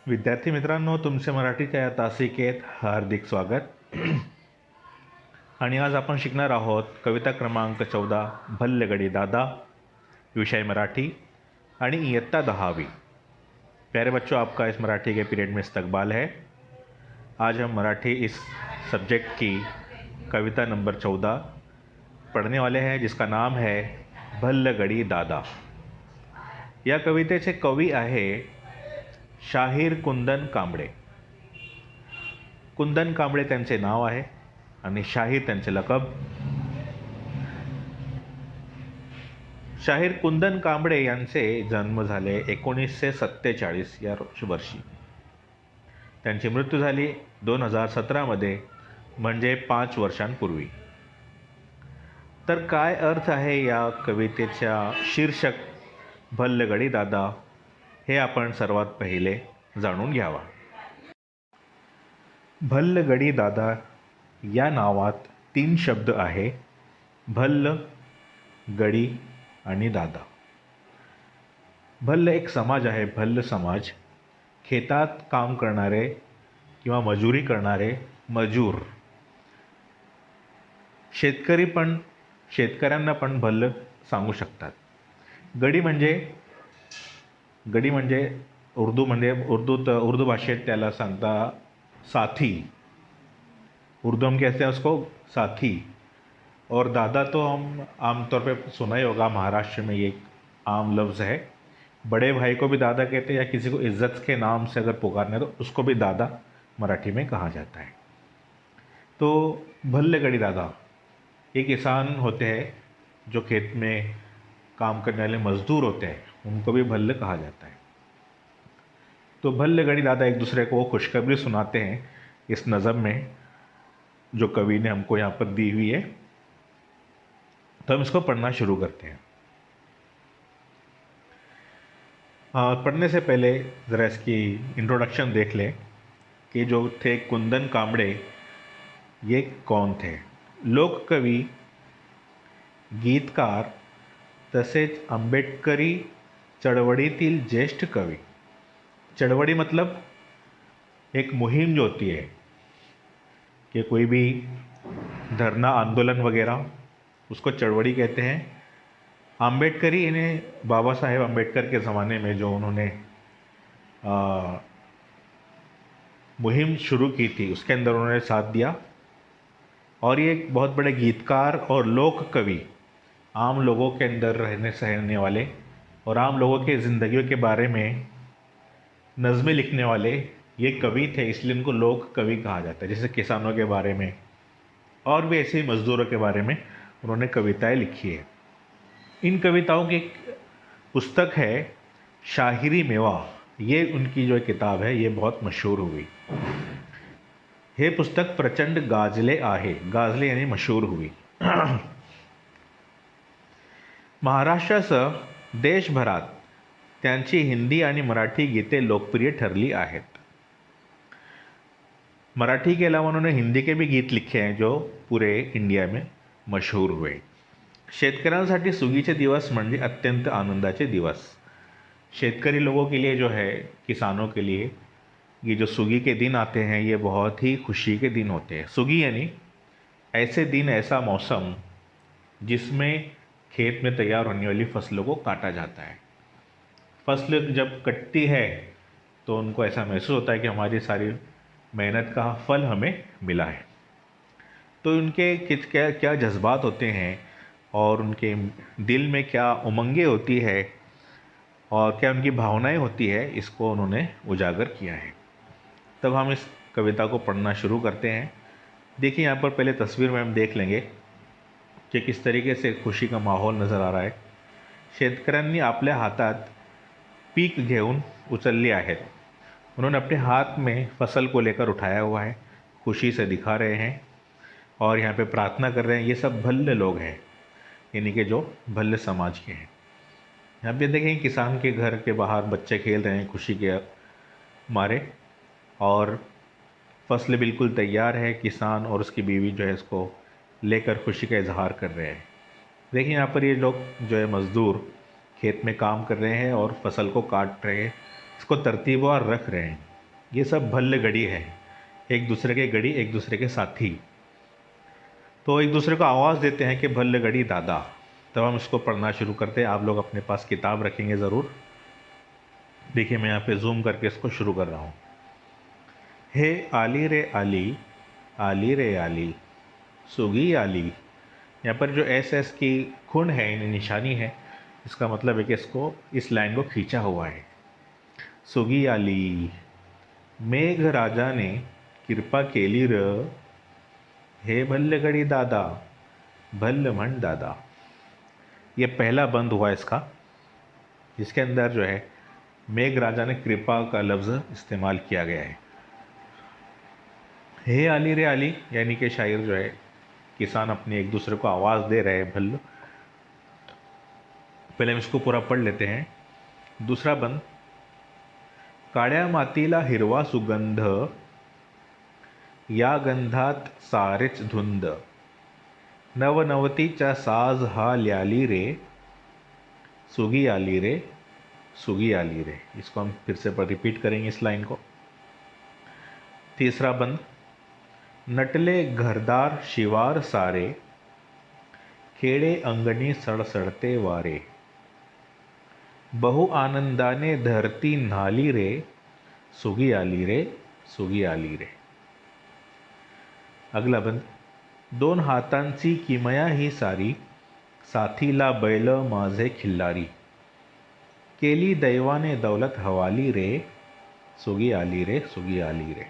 विद्यार्थी मित्रांनो, तुमचे मराठीच्या या तासिकेत हार्दिक स्वागत. आणि आज आपण शिकणार आहोत कविता क्रमांक 14 भल्लगडी दादा, विषय मराठी आणि इयत्ता 10वीं. प्यारे बच्चों, आपका इस मराठी के पीरियड में इस्तकबाल है. आज हम मराठी इस सब्जेक्ट की कविता नंबर 14 पढ़ने वाले हैं, जिसका नाम है भल्लगडी दादा. या कवितेचे कवी आहे शाहीर कुंदन कांबळे. कुंदन कांबळे त्यांचे नाव आहे आणि शाहीर त्यांचे लकब. शाहीर कुंदन कांबळे यांचे जन्म झाले 1947 या वर्षी. त्यांची मृत्यू झाली 2017मध्ये, म्हणजे 5 वर्षांपूर्वी. तर काय अर्थ आहे या कवितेच्या शीर्षक भल्लगडी दादा, हे आपण सर्वात पहिले जाणून घ्यावा. भल्लगडी दादा या नावात 3 शब्द आहे: भल्ल, गडी आणि दादा. भल्ल एक समाज आहे, भल्ल समाज. शेतात काम करणारे किंवा मजुरी करणारे मजूर. शेतकऱ्यांना पण भल्ल सांगू शकतात. गडी म्हणजे उर्दू भाषेत त्याला सांगता साथी. उर्दू हम कहते हैं उसको साथी. और दादा तो हम आमतौर पे सुना ही होगा, महाराष्ट्र में ये एक आम लफ्ज़ है. बड़े भाई को भी दादा कहते हैं, या किसी को इज्जत के नाम से अगर पुकारना है तो उसको भी दादा मराठी में कहा जाता है. तो भल्लगडी दादा ये किसान होते हैं जो खेत में काम करने वाले मज़दूर होते हैं, उनको भी भल्ल कहा जाता है. तो भल्लगडी दादा एक दूसरे को खुशखबरी सुनाते हैं इस नज़म में, जो कवि ने हमको यहाँ पर दी हुई है. तो हम इसको पढ़ना शुरू करते हैं. पढ़ने से पहले ज़रा इसकी इंट्रोडक्शन देख लें कि जो थे कुंदन कांबळे, ये कौन थे. लोक कवी, गीतकार तसेच आंबेडकरी चळवळीतील ज्येष्ठ कवी. चळवळी मतलब एक मुहिम जो होती है कि कोई भी धरना आंदोलन वगैरह, उसको चळवळी कहते हैं. आंबेडकरी इन्हें बाबा साहेब आंबेडकर के ज़माने में जो उन्होंने मुहिम शुरू की थी, उसके अंदर उन्होंने साथ दिया. और ये एक बहुत बड़े गीतकार और लोक कवि, आम लोगों के अंदर रहने सहने वाले और आम लोगों के ज़िंदगियों के बारे में नज़में लिखने वाले ये कवि थे. इसलिए उनको लोक कवि कहा जाता है. जैसे किसानों के बारे में और भी ऐसे ही मज़दूरों के बारे में उन्होंने कविताएं लिखी है. इन कविताओं की एक पुस्तक है शाहिरी मेवा. ये उनकी जो किताब है ये बहुत मशहूर हुई. हे पुस्तक प्रचंड गाजले आहे. गाजले यानी मशहूर हुई. महाराष्ट्रासह देशभरात त्यांची हिंदी आणि मराठी गीते लोकप्रिय ठरली आहेत. मराठी के अलावा उन्होंने हिंदी के भी गीत लिखे हैं जो पूरे इंडिया में मशहूर हुए. शेतकऱ्यांसाठी सुगीचे दिवस म्हणजे अत्यंत आनंदाचे दिवस. शेतकरी लोगों के लिए जो है, किसानों के लिए ये जो सुगी के दिन आते हैं ये बहुत ही खुशी के दिन होते हैं. सुगी यानी ऐसे दिन, ऐसा मौसम जिसमें खेत में तैयार होने वाली फसलों को काटा जाता है. फसल जब कटती है तो उनको ऐसा महसूस होता है कि हमारी सारी मेहनत का फल हमें मिला है. तो उनके क्या जज्बात होते हैं और उनके दिल में क्या उमंगें होती है और क्या उनकी भावनाएं होती है, इसको उन्होंने उजागर किया है. तब हम इस कविता को पढ़ना शुरू करते हैं. देखिए, यहाँ पर पहले तस्वीर में हम देख लेंगे कि किस तरीके से खुशी का माहौल नज़र आ रहा है. शेतकऱ्यांनी आपल्या हातात पीक घेऊन उचलली आहेत. उन्होंने अपने हाथ में फसल को लेकर उठाया हुआ है, खुशी से दिखा रहे हैं और यहाँ पे प्रार्थना कर रहे हैं. ये सब भल्ल लोग हैं, यानी कि जो भल्ल समाज के हैं. यहाँ पे देखें, किसान के घर के बाहर बच्चे खेल रहे हैं खुशी के मारे, और फसल बिल्कुल तैयार है. किसान और उसकी बीवी जो है इसको लेकर खुशी का इजहार कर रहे हैं. देखिए, यहाँ पर ये लोग जो है मज़दूर खेत में काम कर रहे हैं और फसल को काट रहे हैं, इसको तरतीबवार रख रहे हैं. ये सब भल्ल गड़ी है, एक दूसरे के गड़ी, एक दूसरे के साथी। तो एक दूसरे को आवाज़ देते हैं कि भल्ल गड़ी दादा। तब हम इसको पढ़ना शुरू करते हैं। आप लोग अपने पास किताब रखेंगे ज़रूर। देखिए मैं यहाँ पे जूम करके इसको शुरू कर रहा हूँ। हे आली रे आली, आली रे आली, सुगी आली। यहाँ पर जो एस की खून है, यानी निशानी है, इसका मतलब है कि इसको, इस लाइन को खींचा हुआ है। सुगी आली, मेघ राजा ने कृपा केली र, हे भल्लगडी दादा, भल्ल म्हण दादा। ये पहला बंद हुआ इसका, जिसके अंदर जो है मेघ राजा ने कृपा का लफ्ज़ इस्तेमाल किया गया है। हे आली रे आली, यानी कि शायर जो है, किसान अपने एक दूसरे को आवाज़ दे रहे हैं भल्ल। पहले हम इसको पूरा पढ़ लेते हैं। दूसरा बंद, काळ्या मातीला हिरवा सुगंध, या गंधात सारेच धुंद, नवनवतीचा साज हा ल्याली रे, सुगी आली रे, सुगी आली रे। इसको हम फिर से रिपीट करेंगे इस लाइन को। तीसरा बंद, नटले घरदार शिवार सारे, खेड़े अंगणी सड़सड़ते वारे, बहु आनंदाने धरती न्हाली रे, सुगी आली रे, सुगी आली रे। अगला बंद, दोन हातांची किमया ही सारी, साथीला बैल माझे खिल्लारी, केली दैवाने दौलत हवाली रे, सुगी आली रे, सुगी आली रे।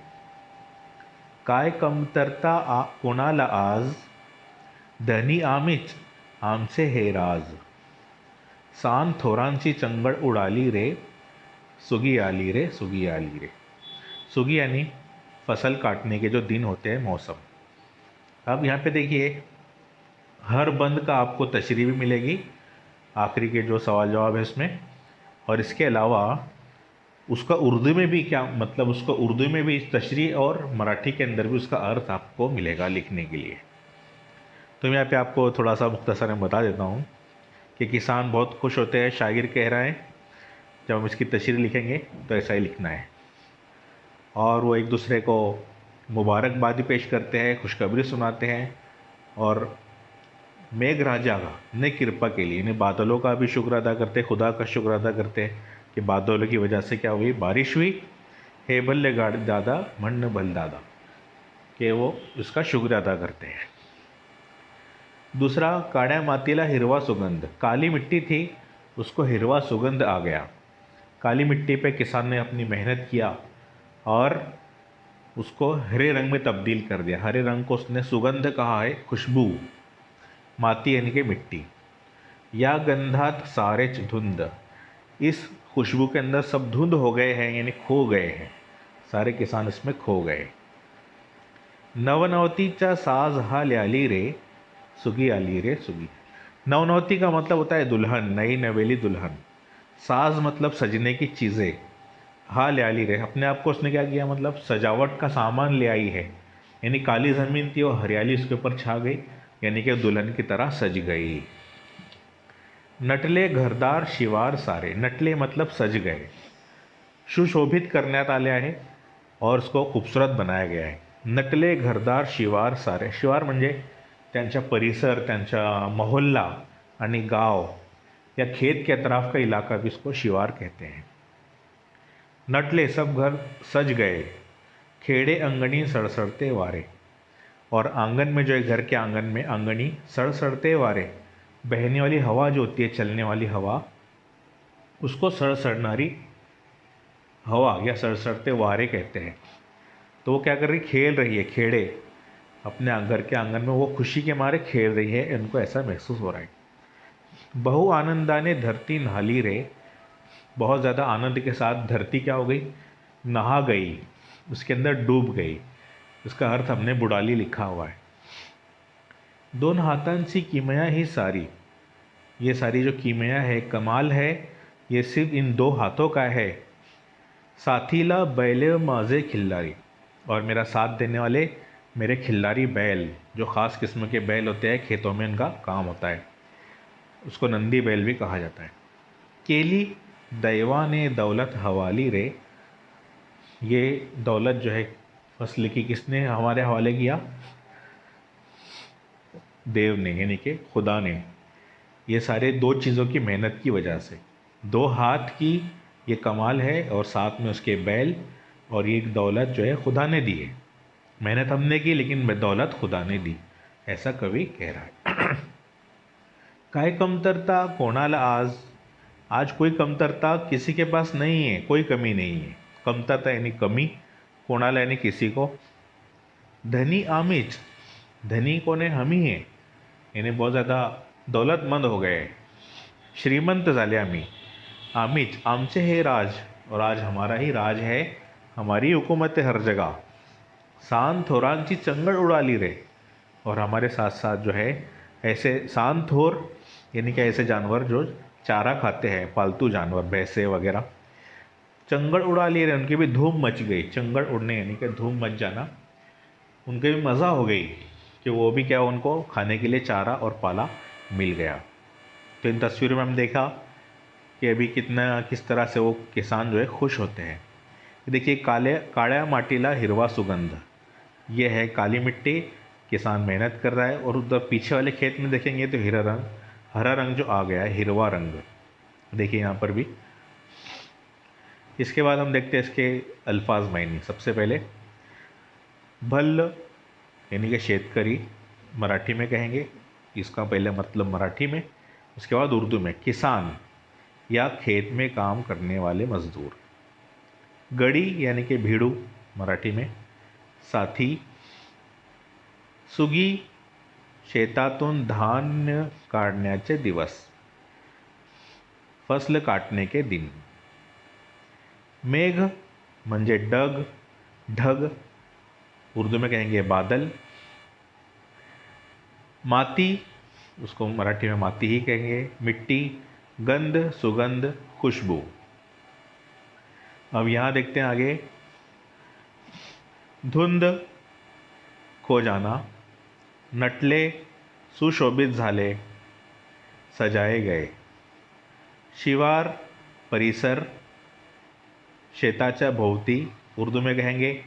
काय कमतरता कोणाला आज, धनी आम्हीच आमचे हे राज, सान थोरांची चंगळ उडाली रे, सुगी आली रे, सुगी आली रे। सुगी यानी फसल काटने के जो दिन होते हैं, मौसम। अब यहाँ पे देखिए, हर बंद का आपको तशरीह भी मिलेगी, आखिरी के जो सवाल जवाब है इसमें, और इसके अलावा उसका उर्दू में भी क्या मतलब, उसको उर्दू में भी तशरीह और मराठी के अंदर भी उसका अर्थ आपको मिलेगा लिखने के लिए। तो मैं यहाँ पे आपको थोड़ा सा मुख्तसर में बता देता हूँ कि किसान बहुत खुश होते हैं, शायर कह रहा है, जब हम इसकी तशरीह लिखेंगे तो ऐसा ही लिखना है। और वो एक दूसरे को मुबारकबादी पेश करते हैं, खुशखबरी सुनाते हैं, और मेघ राजा ने कृपा के लिए, यानी बादलों का भी शुक्र अदा करते, खुदा का शुक्र अदा करते कि बादलों की वजह से क्या हुई, बारिश हुई। हे भल्ले गाड़ी दादा, म्हण भल दादा, कि वो उसका शुक्र अदा करते हैं। दूसरा, काळ्या मातीला हिरवा सुगंध, काली मिट्टी थी, उसको हिरवा सुगंध आ गया। काली मिट्टी पे किसान ने अपनी मेहनत किया और उसको हरे रंग में तब्दील कर दिया। हरे रंग को उसने सुगंध कहा है, खुशबू। माती यानी कि मिट्टी। या गंधात सारेच धुंध, इस खुशबू के अंदर सब धुंध हो गए हैं, यानी खो गए हैं, सारे किसान इसमें खो गए। नवनवतीचा साज हा ल्याली रे, सुगी आली रे, सुगी। नवनवती का मतलब होता है दुल्हन, नई नवेली दुल्हन। साज मतलब सजने की चीज़ें। हाँ ल्याली रे, अपने आप को उसने क्या किया, मतलब सजावट का सामान ले आई है, यानी काली ज़मीन थी और हरियाली उसके ऊपर छा गई, यानी कि दुल्हन की तरह सज गई। नटले घरदार शिवार सारे, नटले मतलब सज गए, सुशोभित करण्यात आले आहे और उसको खूबसूरत बनाया गया है। नटले घरदार शिवार सारे, शिवार म्हणजे त्यांचा परिसर, त्यांचा मोहल्ला आणि गांव या खेत के अतराफ का इलाका भी इसको शिवार कहते हैं। नटले सब घर सज गए, खेड़े अंगनी सड़सड़ते वारे, और आंगन में जो है, घर के आंगन में आंगनी, सड़सड़ते वारे, बहने वाली हवा जो होती है, चलने वाली हवा, उसको सड़सड़नारी हवा या सड़सड़ते वारे कहते हैं। तो वो क्या कर रही, खेल रही है, खेड़े अपने घर के आंगन में वो खुशी के मारे खेल रही है, इनको ऐसा महसूस हो रहा है। बहु आनंदाने धरती नहाली रे, बहुत ज़्यादा आनंद के साथ धरती क्या हो गई, नहा गई, उसके अंदर डूब गई। इसका अर्थ हमने बुडाली लिखा हुआ है। दोन हाथांची किमया ही सारी, ये सारी जो किमया है, कमाल है, ये सिर्फ इन दो हाथों का है। साथीला बैले माजे खिल्लारी, और मेरा साथ देने वाले मेरे खिल्लारी बैल, जो ख़ास किस्म के बैल होते हैं, खेतों में इनका काम होता है, उसको नंदी बैल भी कहा जाता है। केली दैवा ने दौलत हवाली रे, ये दौलत जो है फसल की किसने हमारे हवाले किया? देव ने, यानी कि खुदा ने। ये सारे दो चीज़ों की मेहनत की वजह से, दो हाथ की ये कमाल है और साथ में उसके बैल, और ये दौलत जो है खुदा ने दी है। मेहनत हमने की लेकिन दौलत खुदा ने दी, ऐसा कवि कह रहा है। काय कमतरता कोणाला आज? आज कोई कमतरता किसी के पास नहीं है, कोई कमी नहीं है। कमतरता यानी कमी, कोणाला यानी किसी को। धनी आमीच, धनी कौन है? हम ही हैं, यानी बहुत ज़्यादा दौलतमंद हो गए, श्रीमंत झाले आम्ही। आमीच, आमचे हे राज, और आज हमारा ही राज है, हमारी हुकूमत है हर जगह। सांत थोरांची चंगड़ उड़ाली रे, और हमारे साथ साथ जो है ऐसे सांत थोर यानी कि ऐसे जानवर जो चारा खाते हैं, पालतू जानवर, भैंसे वगैरह, चंगड़ उड़ा लिए रहे, उनकी भी धूम मच गई। चंगड़ उड़ने यानी कि धूम मच जाना, उनके भी मज़ा हो गई कि वो भी क्या, उनको खाने के लिए चारा और पाला मिल गया। तो इन तस्वीरों में हम देखा कि अभी किस तरह से वो किसान जो है खुश होते हैं। देखिए, काळ्या माटीला हिरवा सुगंध, ये है काली मिट्टी, किसान मेहनत कर रहा है। और उधर पीछे वाले खेत में देखेंगे तो हरा रंग जो आ गया है, हिरवा रंग, देखिए यहाँ पर भी। इसके बाद हम देखते हैं इसके अल्फाज मायने। सबसे पहले भल्ल यानी कि शेतकरी, मराठी में कहेंगे, इसका पहले मतलब मराठी में, उसके बाद उर्दू में किसान या खेत में काम करने वाले मजदूर। गड़ी यानी कि भीड़ू, मराठी में साथी। सुगी, शेतातून धान्य काढण्याचे दिवस, फसल काटने के दिन। मेघ म्हणजे ढग, उर्दू में कहेंगे बादल। माती, उसको मराठी में माती ही कहेंगे, मिट्टी। गंध, सुगंध, खुशबू। अब यहाँ देखते हैं आगे, धुंद, खो जाना। नटले, सुशोभित झाले, सजाए गए। शिवार, परिसर, शेताच्या भोवती, उर्दू में कहेंगे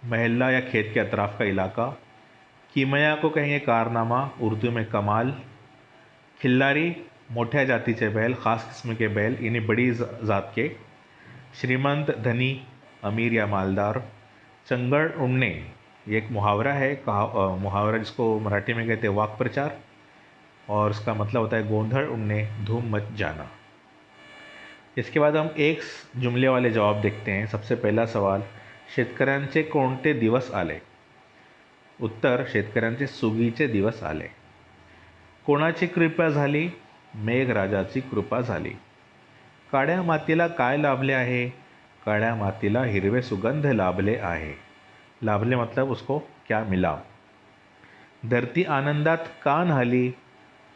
महल्ला या खेत के अतराफ का इलाका। किमया को कहेंगे कारनामा, उर्दू में कमाल। खिल्लारी, मोठ्या जातीचे बैल, ख़ास किस्म के बैल, यानी बड़ी ज़ात के। श्रीमंत, धनी, अमीर या मालदार। चंगड़ उड़ने, ये एक मुहावरा है, मुहावरा जिसको मराठी में कहते हैं वाक प्रचार, और उसका मतलब होता है गोंधळ उड़ने, धूम मच जाना। इसके बाद हम एक जुमले वाले जवाब देखते हैं। सबसे पहला सवाल, शेतकऱ्यांचे कोणते दिवस आले? उत्तर, शेतकऱ्यांचे सुगीचे दिवस आले। कोणाची कृपा झाली? मेघराजाची कृपा झाली। काळ्या मातीला काय लाभले आहे? काळ्या मातीला हिरवे सुगंध लाभले आहे। लाभले मतलब उसको क्या मिला। धरती आनंदात का न्हाली?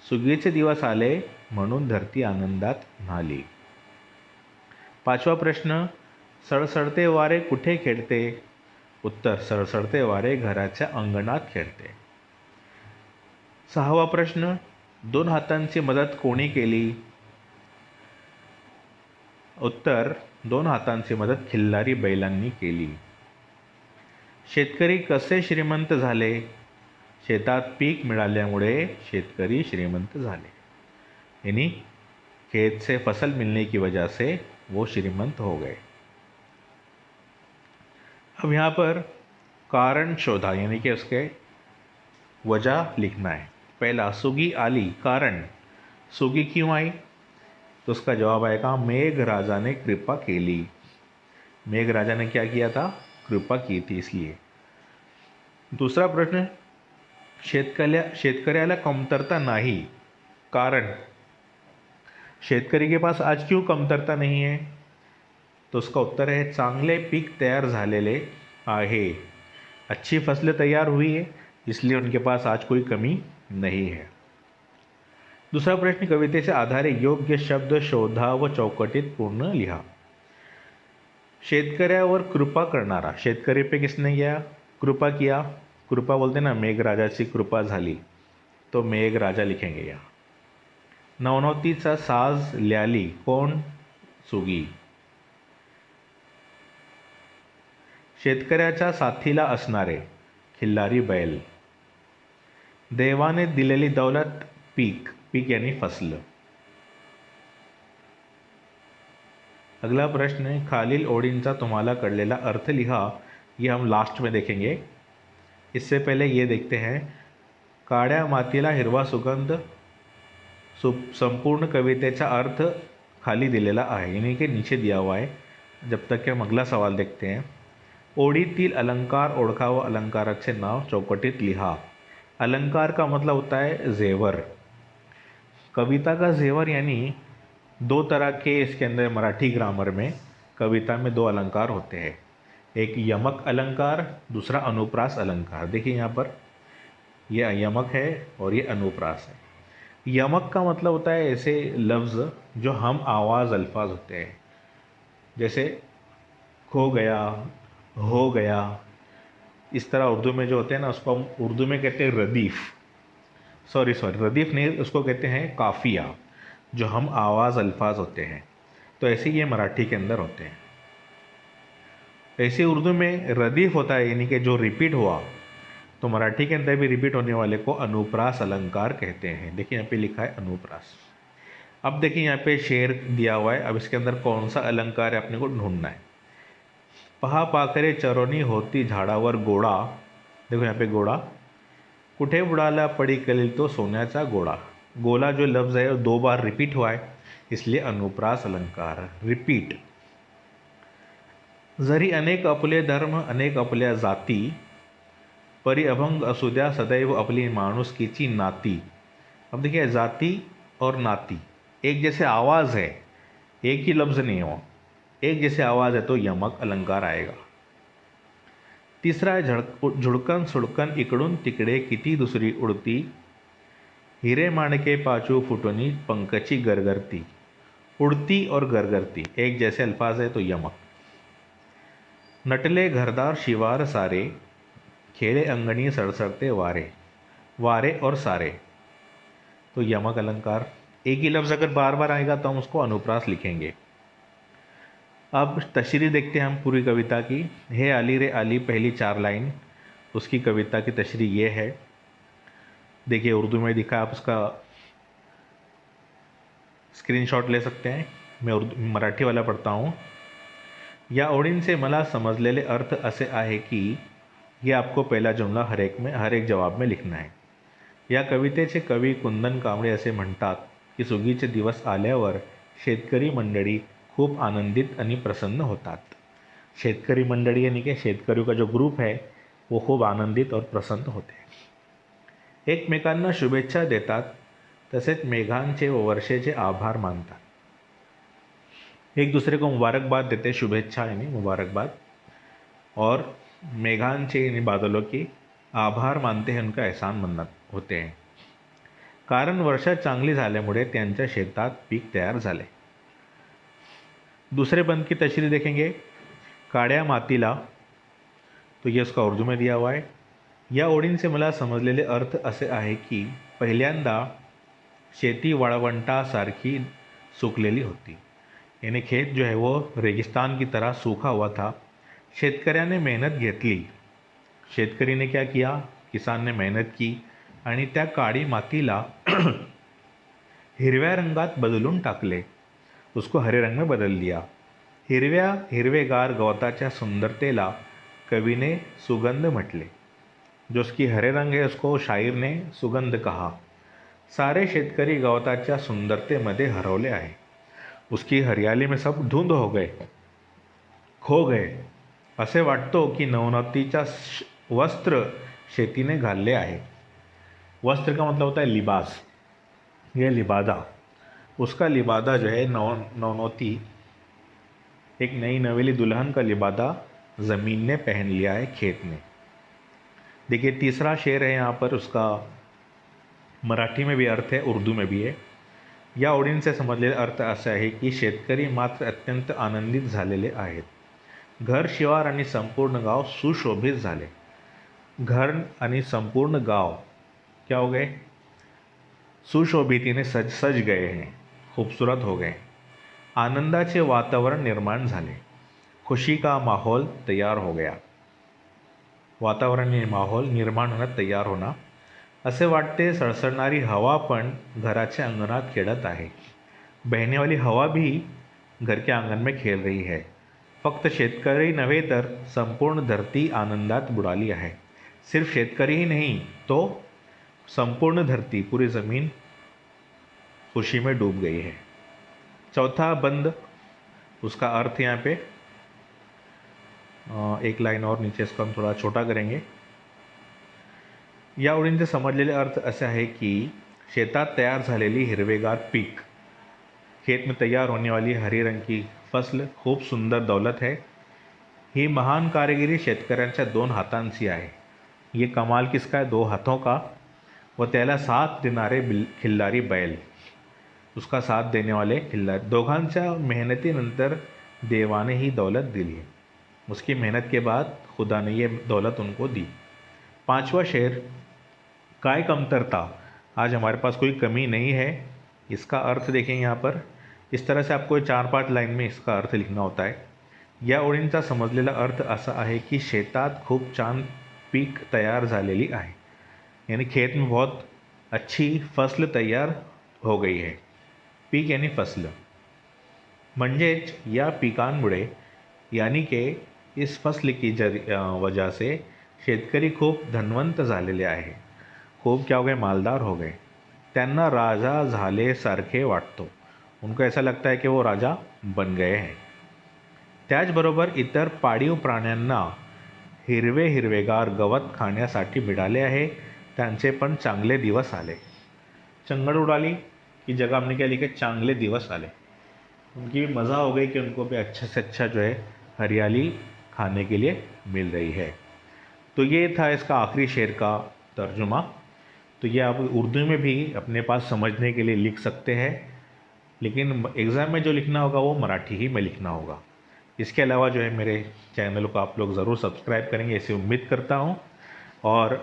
सुगीचे दिवस आले म्हणून धरती आनंदात न्हाली। पाचवा प्रश्न, सळसळते वारे कुठे खेळते? उत्तर, सळसळते वारे घराच्या अंगणात खेळते। सहावा प्रश्न, दोन हातांची मदत कोणी केली? उत्तर, दोन हातांची मदत खिल्लारी बैलांनी केली। शेतकरी कसे श्रीमंत झाले? शेतात पीक मिळाल्यामुळे शेतकरी श्रीमंत झाले, यानी खेत से फसल मिलने की वजह से वो श्रीमंत हो गए। अब यहाँ पर कारण शोधा, यानी कि उसके वजह लिखना है। पहला, सुगी आली, कारण, सुगी क्यों आई? तो उसका जवाब आएगा मेघराजा ने कृपा केली। मेघराजा ने क्या किया था? कृपा की थी, इसलिए। दूसरा प्रश्न, शेतकऱ्याला कमतरता नाही, कारण, शेतकरी के पास आज क्यों कमतरता नहीं है? तो उसका उत्तर है चांगले पीक तयार झालेले आहे, अच्छी फसलें तैयार हुई है, इसलिए उनके पास आज कोई कमी नहीं है। दूसरा प्रश्न, कवितेच्या आधारे योग्य शब्द शोधा व चौकटीत पूर्ण लिहा। शेतकऱ्यावर कृपा करणारा, शेतकरी पे किसने किया? कृपा किया। कृपा बोलते ना, मेघराजाची कृपा झाली, तो मेघराजा लिखेंगे यहाँ। नवनवतीचा साज ल्याली, कोण? सुगी। शेतकऱ्याच्या साथीला असणारे खिल्लारी बैल. देवाने दिलेली दौलत पीक. पीक यानी फसल. अगला प्रश्न है, खालील ओळींचा तुम्हाला कळलेला अर्थ लिहा. ये हम लास्ट में देखेंगे. इससे पहले ये देखते हैं, काळ्या मातीला हिरवा सुगंध. संपूर्ण कवितेचा अर्थ खाली दिलेला आहे, यानी कि नीचे दिया हुआ है. जब तक कि हम अगला सवाल देखते हैं. ओळीतील अलंकार ओळखा व अलंकाराचे नाव चौकटीत लिहा. अलंकार का मतलब होता है जेवर. कविता का जेवर यानी दो तरह के इसके अंदर मराठी ग्रामर में कविता में दो अलंकार होते हैं. एक यमक अलंकार, दूसरा अनुप्रास अलंकार. देखिए यहाँ पर ये यमक है और ये अनुप्रास है. यमक का मतलब होता है ऐसे लफ्ज़ जो हम आवाज़ अल्फाज होते हैं, जैसे खो गया, हो गया. इस तरह उर्दू में जो होते हैं ना, उसको हम उर्दू में कहते हैं रदीफ़. सॉरी रदीफ़ नहीं, उसको कहते हैं काफ़िया, जो हम आवाज़ अल्फाज होते हैं. तो ऐसे ये मराठी के अंदर होते हैं. ऐसे उर्दू में रदीफ़ होता है, यानी कि जो रिपीट हुआ. तो मराठी के अंदर भी रिपीट होने वाले को अनुप्रास अलंकार कहते हैं. देखिए यहाँ पे लिखा है अनुप्रास. अब देखिए यहाँ पे शेर दिया हुआ है. अब इसके अंदर कौन सा अलंकार है अपने को ढूंढना है. पहा पाखरे चरोनी होती झाडावर गोडा. देखो यहाँ पे गोडा. कुठे बुडाला पडी कलील तो सोन्याचा गोडा. गोला जो लफ्ज़ है वो दो बार रिपीट हुआ है, इसलिए अनुप्रास अलंकार. रिपीट. जरी अनेक आपले धर्म अनेक आपल्या जाती, परी अभंग असू द्या सदैव आपली माणुसकीची नाती. अब देखिए जाति और नाती एक जैसे आवाज़ है, एक ही लफ्ज़ नहीं हो, एक जैसे आवाज़ है तो यमक अलंकार आएगा. तीसरा है झुडकन सुडकन इकडून तिकडे किती दुसरी उडती, हिरे माणके पाचू फुटुनी पंकची गरगरती. उड़ती और गरगरती एक जैसे अल्फाज है तो यमक. नटले घरदार शिवार सारे, खेले अंगणी सड़सड़ते वारे. वारे और सारे तो यमक अलंकार. एक ही लफ्ज़ अगर बार बार आएगा तो हम उसको अनुप्रास लिखेंगे. अब तशरीह देखते हैं हम पूरी कविता की. हे अली रे अली पहली 4 लाइन, उसकी कविता की तशरीह ये है. देखिए उर्दू में दिखा, आप उसका स्क्रीनशॉट ले सकते हैं. मैं मराठी वाला पढ़ता हूँ. या ओळींचे मला समजलेले अर्थ असे आहे की, ये आपको पहला जुमला हर एक जवाब में लिखना है. या कवितेचे कवी कुंदन कांबळे असे म्हणतात की सुगीचे दिवस आल्यावर शेतकरी मंडळी खूप आनंदित आणि प्रसन्न होतात. शेतकरी मंडळी यानी कि शेतकरियों का जो ग्रुप है वो खूब आनंदित और प्रसन्न होते हैं. एकमेकांना शुभेच्छा देतात, तसेच मेघांचे व वर्षेचे आभार मानतात. एक दूसरे को मुबारकबाद देते, शुभेच्छा यानी मुबारकबाद, और मेघांचे यानी बादलों की आभार मानते हैं, उनका एहसान मन्नत होते हैं. कारण वर्षा चांगली झाल्यामुळे त्यांच्या शेतात पीक तयार झाले. दूसरे बंद की तशरीह देखेंगे. काळ्या मातीला, तो ये उसका उर्दू में दिया हुआ है. या ओळींचे मला समजलेले अर्थ असे आहे की, पहिल्यांदा शेती वाळवंटासारखी सुकलेली होती, यानी खेत जो है वो रेगिस्तान की तरह सूखा हुआ था. शेतकऱ्याने मेहनत घेतली. शेतकरी ने क्या किया, किसान ने मेहनत की आणि त्या काळी मातीला हिरव्या रंगात बदलून टाकले. उसको हरे रंग में बदल दिया. हिरवेगार गवताच्या सुंदरतेला कवीने सुगंध म्हटले. जो उसकी हरे रंग है उसको शायर ने सुगंध कहा. सारे शेतकरी गवताच्या सुंदरतेमध्ये हरवले आहे. उसकी हरियाली में सब धुंध हो गए, खो गए. असे वाटतो की नवनातीचा वस्त्र शेतीने घालले आहे. वस्त्र का मतलब होता है लिबास. ये लिबादा, उसका लिबादा जो है नवनौती, एक नई नवेली दुल्हन का लिबादा ज़मीन ने पहन लिया है, खेत ने. देखिए तीसरा शेर है यहाँ पर, उसका मराठी में भी अर्थ है, उर्दू में भी है. या ओळींचे समजलेले अर्थ असा आहे की, शेतकरी मात्र अत्यंत आनंदित झालेले आहेत. घर शिवार आणि संपूर्ण गाव सुशोभित झाले. घर आणि संपूर्ण गाव क्या हो गए, सुशोभित यानी सज गए हैं, खूबसूरत हो गए. आनंदाचे वातावरण निर्माण झाले. खुशी का माहौल तैयार हो गया. वातावरणीय माहोल निर्माण होण्यास तयार होणार. असे वाटते सळसळणारी हवा पण घराच्या अंगणात खेळत आहे. बहने वाली हवा भी घर के आंगन में खेल रही है. फक्त शेतकरी नव्हे तर संपूर्ण धरती आनंदात बुडाली आहे. सिर्फ शेतकरी ही नहीं तो संपूर्ण धरती, पूरी ज़मीन खुशी में डूब गई है. चौथा बंद, उसका अर्थ यहाँ पे एक लाइन और नीचे इसको हम थोड़ा छोटा करेंगे. या ओळींचे समजलेले अर्थ असे आहे की शेतात तयार झालेली हिरवेगार पीक, खेत में तैयार होने वाली हरी रंग की फसल खूप सुंदर दौलत है. ही महान कारागिरी शेतकऱ्यांच्या 2 हातांची आहे. ये कमाल किसका है? 2 हाथों का. व त्याला साथ देणारे खिल्लारी बैल, उसका साथ देने वाले खिल्लारी. दोघांच्या मेहनतीनंतर देवाने ही दौलत दिली. उसकी मेहनत के बाद खुदा ने ये दौलत उनको दी. 5वां शेर, काय कमतरता, आज हमारे पास कोई कमी नहीं है. इसका अर्थ देखेंगे यहाँ पर. इस तरह से आपको 4-5 लाइन में इसका अर्थ लिखना होता है. या ओळींचा समजलेला अर्थ असा आहे की शेतात खूप छान पीक तयार झालेली आहे. यानी खेत में बहुत अच्छी फसल तैयार हो गई है. पीक यानी फसल. म्हणजेच या पिकांमुळे यानी के इस फसल की वजह से शेतकरी खूप धनवंत झालेले आहे. खूप क्या हो गए? मालदार हो गए. त्यांना राजा झाले सारखे वाटतो. उनको ऐसा लगता है कि वो राजा बन गए हैं. त्याचबरोबर इतर पाळीव प्राण्यांना हिरवेगार गवत खाण्यासाठी मिळाले आहे. त्यांचे पण चांगले दिवस आले. चंगड़ उडाली की जगह हमने क्या लिखा? चांगले दिवस आले. उनकी भी मज़ा हो गई कि उनको भी अच्छा से अच्छा जो है हरियाली खाने के लिए मिल रही है. तो ये था इसका आखिरी शेर का तर्जुमा. तो ये आप उर्दू में भी अपने पास समझने के लिए लिख सकते हैं, लेकिन एग्ज़ाम में जो लिखना होगा वो मराठी ही में लिखना होगा. इसके अलावा जो है मेरे चैनल को आप लोग ज़रूर सब्सक्राइब करेंगे ऐसी उम्मीद करता हूँ. और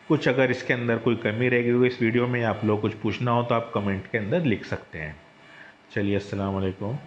कुछ अगर इसके अंदर कोई कमी रह गई हो इस वीडियो में, आप लोग कुछ पूछना हो तो आप कमेंट के अंदर लिख सकते हैं. चलिए, अस्सलाम वालेकुम.